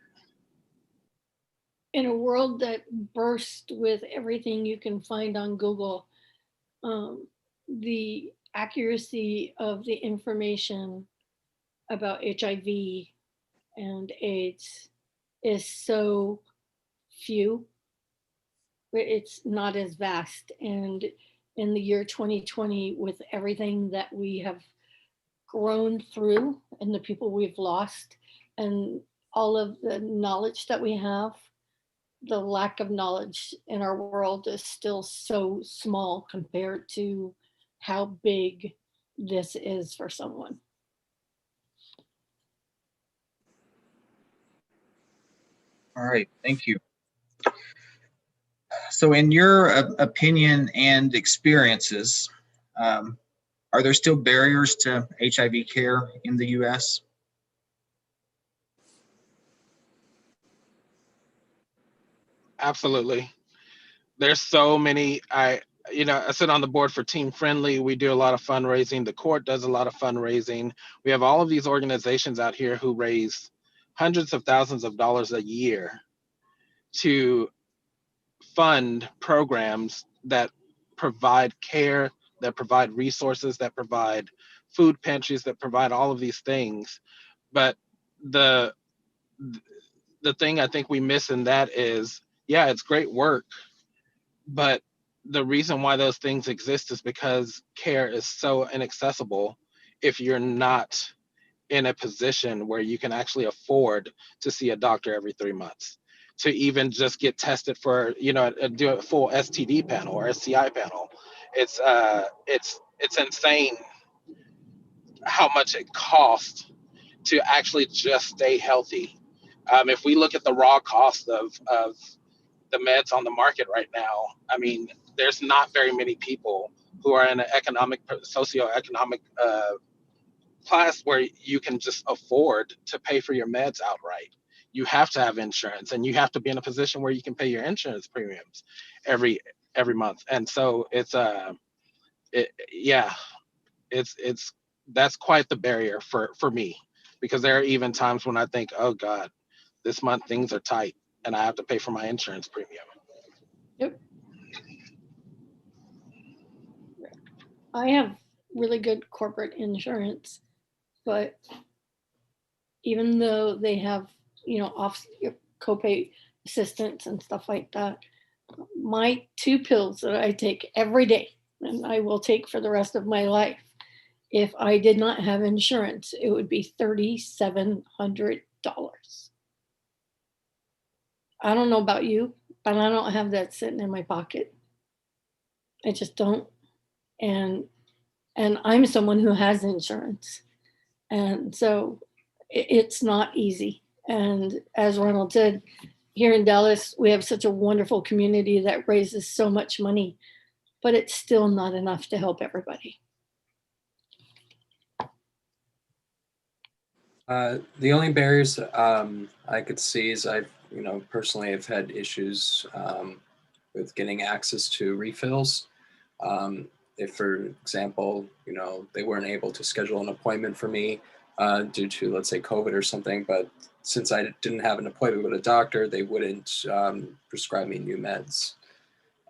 In a world that bursts with everything you can find on Google, the accuracy of the information about HIV and AIDS is so few. It's not as vast. And in the year 2020, with everything that we have grown through and the people we've lost and all of the knowledge that we have, the lack of knowledge in our world is still so small compared to how big this is for someone. All right, thank you. So in your opinion and experiences, are there still barriers to HIV care in the US? Absolutely. There's so many. I sit on the board for Team Friendly. We do a lot of fundraising. The court does a lot of fundraising. We have all of these organizations out here who raise hundreds of thousands of dollars a year to fund programs that provide care, that provide resources, that provide food pantries, that provide all of these things. But the thing I think we miss in that is, yeah, it's great work, but the reason why those things exist is because care is so inaccessible if you're not in a position where you can actually afford to see a doctor every 3 months, to even just get tested for, do a full STD panel or SCI panel. It's insane how much it costs to actually just stay healthy. If we look at the raw cost of the meds on the market right now, I mean, there's not very many people who are in an socioeconomic class where you can just afford to pay for your meds outright. You have to have insurance, and you have to be in a position where you can pay your insurance premiums every month. And so it's that's quite the barrier for me, because there are even times when I think, oh God, this month things are tight and I have to pay for my insurance premium. Yep. I have really good corporate insurance, but even though they have, off copay assistance and stuff like that, my 2 pills that I take every day and I will take for the rest of my life, if I did not have insurance, it would be $3,700. I don't know about you, but I don't have that sitting in my pocket. I just don't. And I'm someone who has insurance. And so it's not easy. And as Ronald said, here in Dallas, we have such a wonderful community that raises so much money, but it's still not enough to help everybody. The only barriers I could see is personally I've had issues with getting access to refills. If, for example, they weren't able to schedule an appointment for me due to, let's say, COVID or something, but since I didn't have an appointment with a doctor, they wouldn't prescribe me new meds.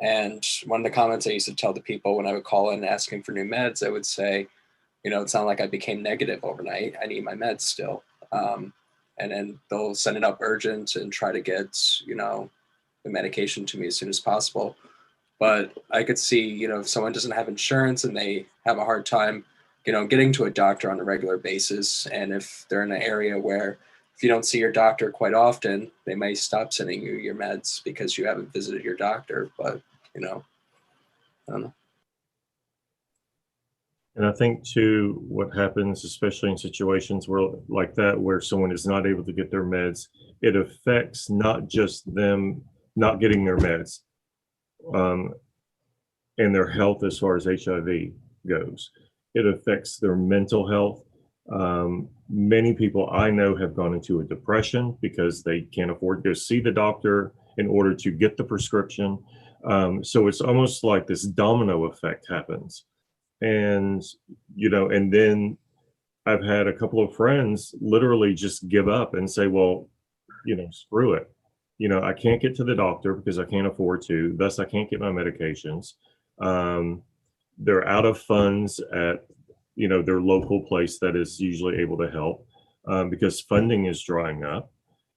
And one of the comments I used to tell the people when I would call in asking for new meds, I would say, it's not like I became negative overnight. I need my meds still. And then they'll send it up urgent and try to get, the medication to me as soon as possible. But I could see, you know, if someone doesn't have insurance and they have a hard time, you know, getting to a doctor on a regular basis, and if they're in an area where if you don't see your doctor quite often, they may stop sending you your meds because you haven't visited your doctor. But, you know, I don't know. And I think too, what happens, especially in situations where like that, where someone is not able to get their meds, it affects not just them not getting their meds, and their health as far as HIV goes. It affects their mental health. Many people I know have gone into a depression because they can't afford to go see the doctor in order to get the prescription. So it's almost like this domino effect happens. And, you know, and then I've had a couple of friends literally just give up and say, well, you know, screw it. You know, I can't get to the doctor because I can't afford to, thus I can't get my medications. They're out of funds at, you know, their local place that is usually able to help, because funding is drying up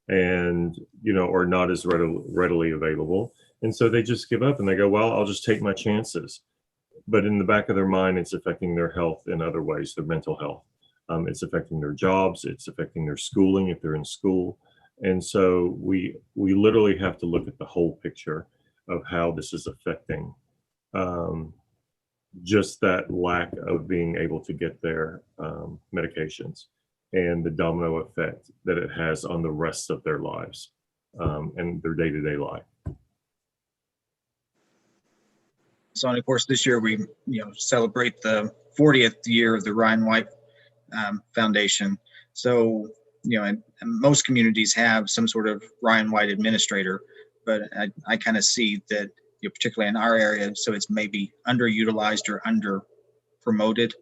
and, you know, or not as readily available. And so they just give up and they go, well, I'll just take my chances. But in the back of their mind, it's affecting their health in other ways, their mental health. It's affecting their jobs. It's affecting their schooling if they're in school. And so we literally have to look at the whole picture of how this is affecting just that lack of being able to get their medications and the domino effect that it has on the rest of their lives and their day-to-day life. So, and of course, this year we, you know, celebrate the 40th year of the Ryan White Foundation. So, you know, and most communities have some sort of Ryan White administrator, but I kind of see that, you know, particularly in our area, so it's maybe underutilized or under promoted.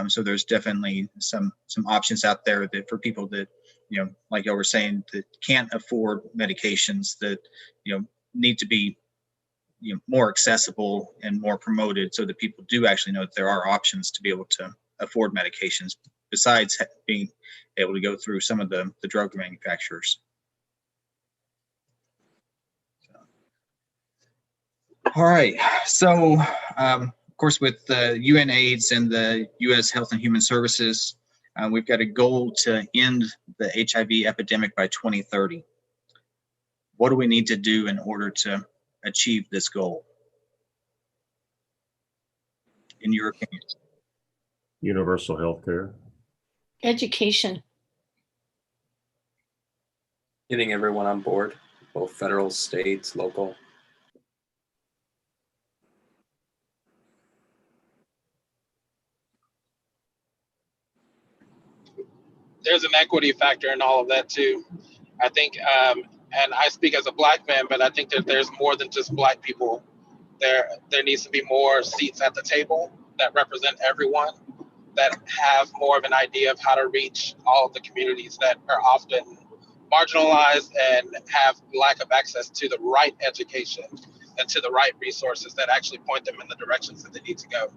So there's definitely some options out there that for people that, you know, like y'all were saying, that can't afford medications that, you know, need to be, you know, more accessible and more promoted so that people do actually know that there are options to be able to afford medications besides being able to go through some of the drug manufacturers. All right, so of course with the UNAIDS and the U.S. Health and Human Services, we've got a goal to end the HIV epidemic by 2030. What do we need to do in order to achieve this goal, in your opinion? Universal health care. Education. Getting everyone on board, both federal, states, local. There's an equity factor in all of that too. I think, and I speak as a Black man, but I think that there's more than just Black people. There needs to be more seats at the table that represent everyone, that have more of an idea of how to reach all of the communities that are often marginalized and have lack of access to the right education and to the right resources that actually point them in the directions that they need to go.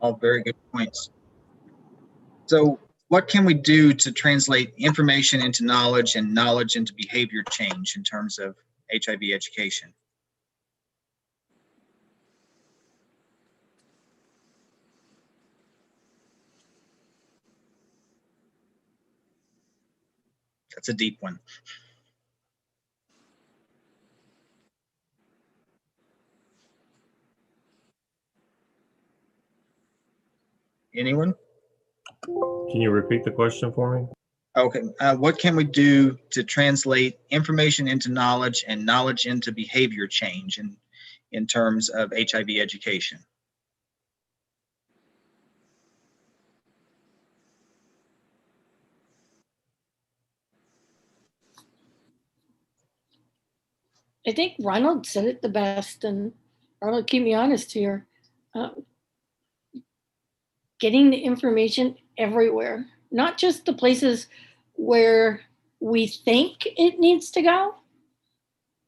All very good points. So what can we do to translate information into knowledge and knowledge into behavior change in terms of HIV education? That's a deep one. Anyone? Can you repeat the question for me? Okay, what can we do to translate information into knowledge and knowledge into behavior change in terms of HIV education? I think Ronald said it the best, and Ronald, keep me honest here. Getting the information everywhere, not just the places where we think it needs to go,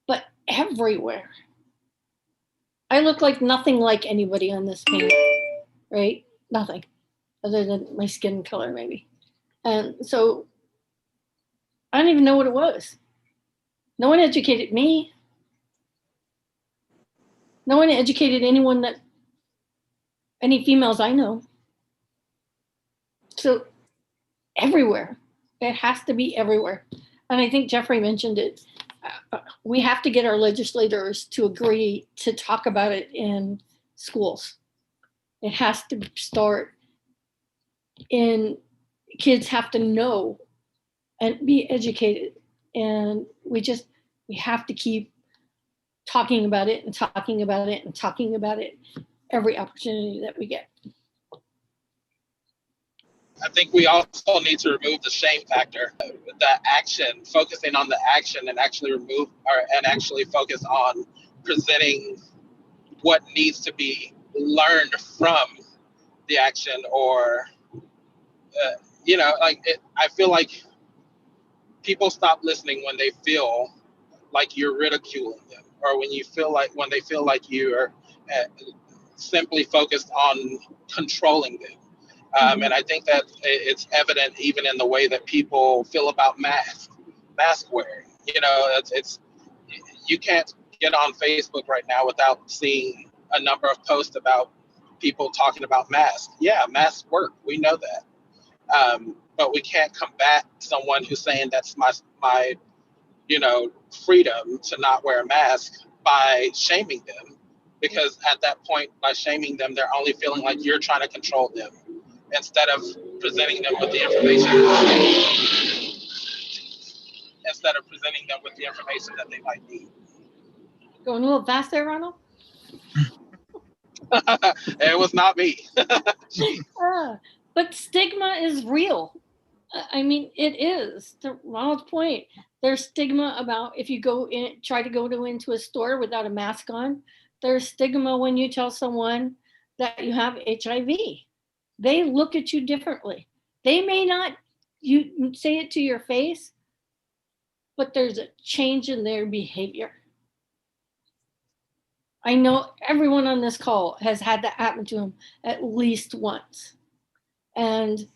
but everywhere. I look like nothing like anybody on this panel, right? Nothing, other than my skin color maybe. And so I don't even know what it was. No one educated me. No one educated any females I know. So everywhere, it has to be everywhere. And I think Jeffrey mentioned it. We have to get our legislators to agree to talk about it in schools. It has to start kids have to know and be educated. And we have to keep talking about it and talking about it and talking about it every opportunity that we get. I think we also need to remove the shame factor, the action, focusing on the action, and actually actually focus on presenting what needs to be learned from the action, or I feel like people stop listening when they feel like you're ridiculing them, or when they feel like you're simply focused on controlling them. And I think that it's evident even in the way that people feel about mask wearing. You can't get on Facebook right now without seeing a number of posts about people talking about masks. Yeah, masks work. We know that. But we can't combat someone who's saying that's my freedom to not wear a mask by shaming them, because at that point, by shaming them, they're only feeling like you're trying to control them instead of presenting them with the information that they might need. Going a little fast there, Ronald? It was not me. But stigma is real. I mean, it is. To Ronald's point, there's stigma about if you try to go into a store without a mask on. There's stigma when you tell someone that you have HIV. They look at you differently. They may not you say it to your face, but there's a change in their behavior. I know everyone on this call has had that happen to them at least once. And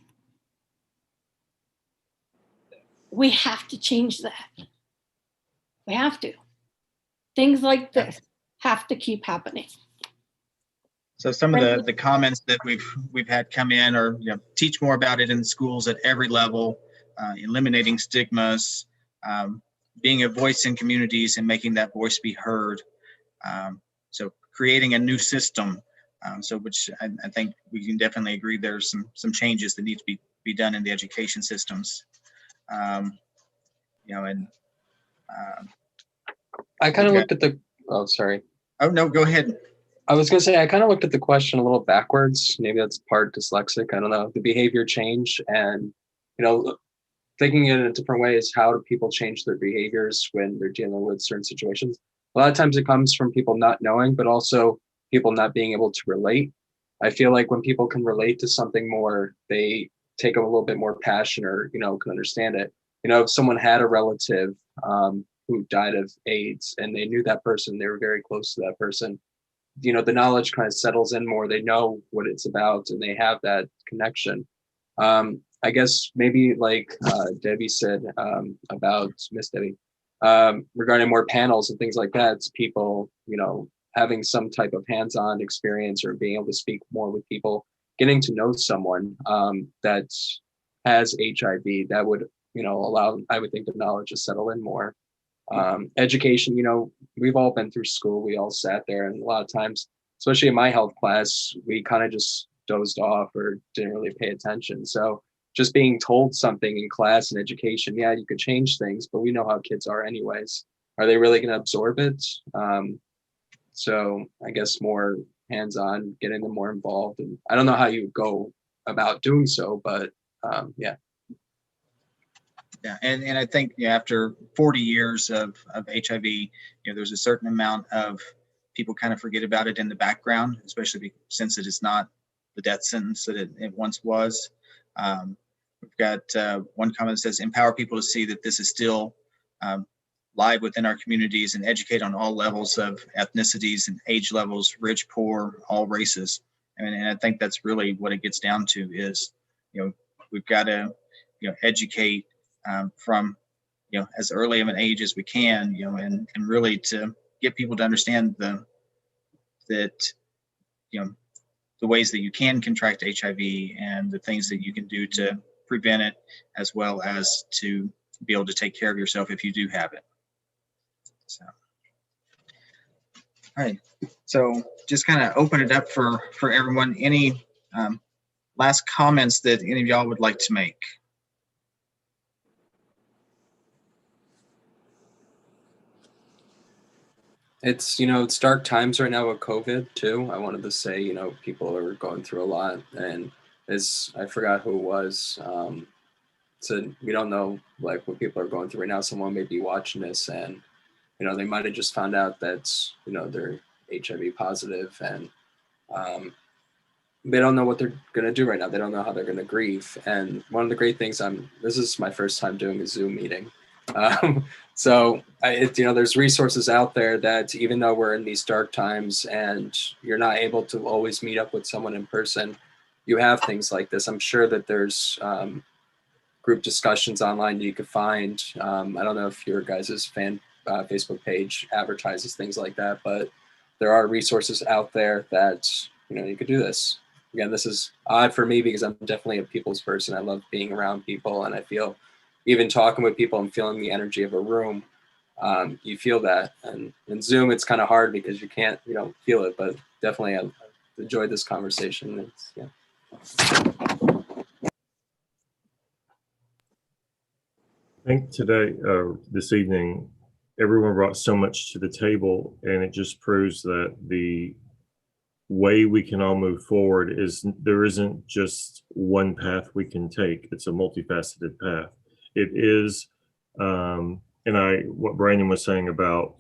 we have to change that. We have to. Things like this have to keep happening. So some of the comments that we've had come in are, teach more about it in schools at every level, eliminating stigmas, being a voice in communities and making that voice be heard. So creating a new system, which I think we can definitely agree there's some changes that need to be done in the education systems. I kind of looked at sorry. Oh, no, go ahead. I was going to say, I kind of looked at the question a little backwards. Maybe that's part dyslexic. I don't know. The behavior change and, thinking in a different way is how do people change their behaviors when they're dealing with certain situations? A lot of times it comes from people not knowing, but also people not being able to relate. I feel like when people can relate to something more, they take a little bit more passion or, can understand it. If someone had a relative who died of AIDS and they knew that person, they were very close to that person, the knowledge kind of settles in more. They know what it's about and they have that connection. I guess maybe like Debbie said about Miss Debbie, regarding more panels and things like that, it's people, having some type of hands-on experience or being able to speak more with people, getting to know someone that has HIV, that would, allow, I would think, the knowledge to settle in more. Education, we've all been through school. We all sat there, and a lot of times, especially in my health class, we kind of just dozed off or didn't really pay attention. So just being told something in class and education, yeah, you could change things, but we know how kids are anyways. Are they really going to absorb it? So I guess more hands-on, getting them more involved. And I don't know how you go about doing so, but yeah. Yeah, and I think after 40 years of HIV, there's a certain amount of people kind of forget about it in the background, especially since it is not the death sentence that it once was. We've got one comment that says, empower people to see that this is still live within our communities and educate on all levels of ethnicities and age levels, rich, poor, all races. And I think that's really what it gets down to is, we've got to, educate from as early of an age as we can, and really to get people to understand that, the ways that you can contract HIV and the things that you can do to prevent it, as well as to be able to take care of yourself if you do have it. So, all right. So just kind of open it up for everyone. Any last comments that any of y'all would like to make? It's, it's dark times right now with COVID too. I wanted to say, people are going through a lot, and I forgot who it was, said, we don't know like what people are going through right now. Someone may be watching this and, they might've just found out that, they're HIV positive, and they don't know what they're going to do right now. They don't know how they're going to grieve. And one of the great things this is my first time doing a Zoom meeting. So there's resources out there that even though we're in these dark times and you're not able to always meet up with someone in person, you have things like this. I'm sure that there's group discussions online you could find. I don't know if your guys' Facebook page advertises things like that, but there are resources out there that, you could do this. Again, this is odd for me because I'm definitely a people's person. I love being around people, and I feel even talking with people and feeling the energy of a room, you feel that. And in Zoom, it's kind of hard because you don't feel it, but definitely I've enjoyed this conversation. I think today, this evening, everyone brought so much to the table, and it just proves that the way we can all move forward is there isn't just one path we can take. It's a multifaceted path. It is, what Brandon was saying about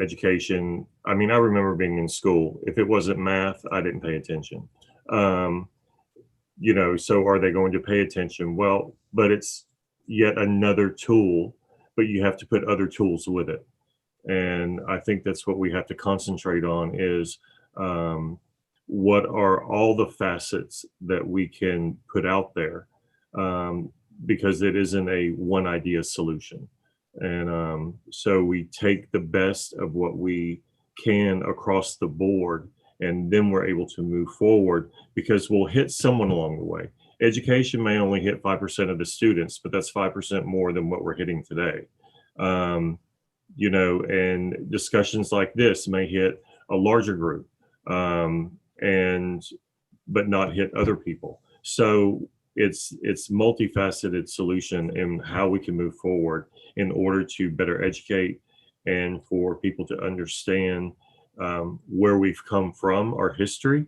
education. I mean, I remember being in school. If it wasn't math, I didn't pay attention. So are they going to pay attention? Well, but it's yet another tool, but you have to put other tools with it. And I think that's what we have to concentrate on is what are all the facets that we can put out there, because it isn't a one idea solution. And so we take the best of what we can across the board, and then we're able to move forward because we'll hit someone along the way. Education may only hit 5% of the students, but that's 5% more than what we're hitting today. And discussions like this may hit a larger group, but not hit other people. So it's multifaceted solution in how we can move forward in order to better educate and for people to understand where we've come from, our history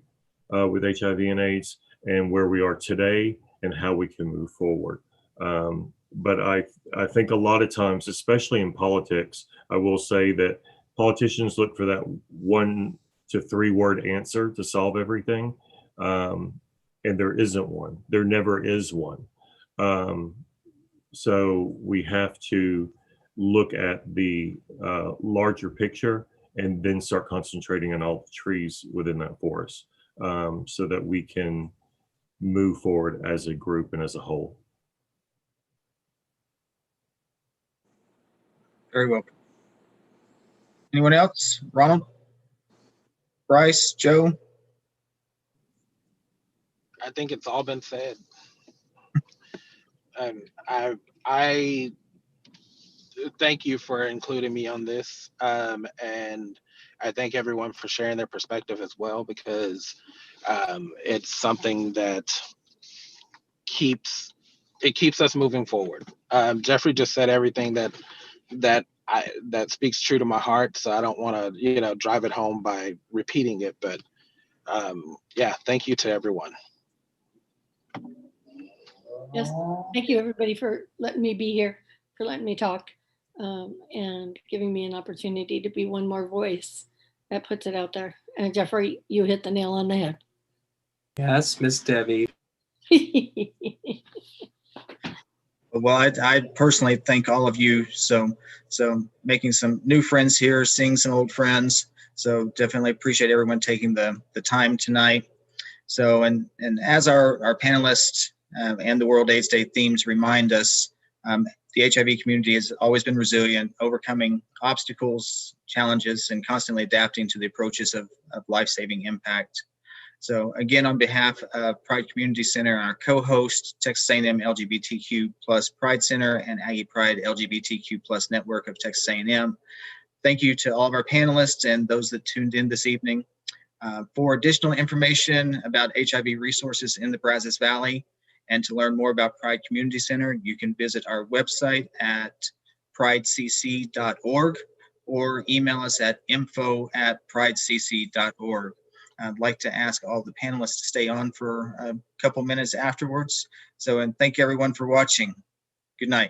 with HIV and AIDS, and where we are today and how we can move forward. But I think a lot of times, especially in politics, I will say that politicians look for that 1 to 3 word answer to solve everything. And there isn't one. There never is one. So we have to look at the larger picture and then start concentrating on all the trees within that forest, so that we can move forward as a group and as a whole. Very well. Anyone else? Ronald? Bryce? Joe? I think it's all been said. I thank you for including me on this, and I thank everyone for sharing their perspective as well, because it's something that keeps us moving forward. Jeffrey just said everything that speaks true to my heart, so I don't want to drive it home by repeating it, but thank you to everyone. Yes, thank you everybody for letting me be here, for letting me talk, and giving me an opportunity to be one more voice that puts it out there. And Jeffrey, you hit the nail on the head. Yes, Miss Debbie. Well, I personally thank all of you. So making some new friends here, seeing some old friends. So definitely appreciate everyone taking the time tonight. So, and as our panelists and the World AIDS Day themes remind us, The HIV community has always been resilient, overcoming obstacles, challenges, and constantly adapting to the approaches of life-saving impact. So again, on behalf of Pride Community Center and our co-host, Texas A&M LGBTQ+ Pride Center and Aggie Pride LGBTQ+ Network of Texas A&M, thank you to all of our panelists and those that tuned in this evening. For additional information about HIV resources in the Brazos Valley and to learn more about Pride Community Center, you can visit our website at pridecc.org or email us at info@pridecc.org. I'd like to ask all the panelists to stay on for a couple minutes afterwards. So, and thank everyone for watching. Good night.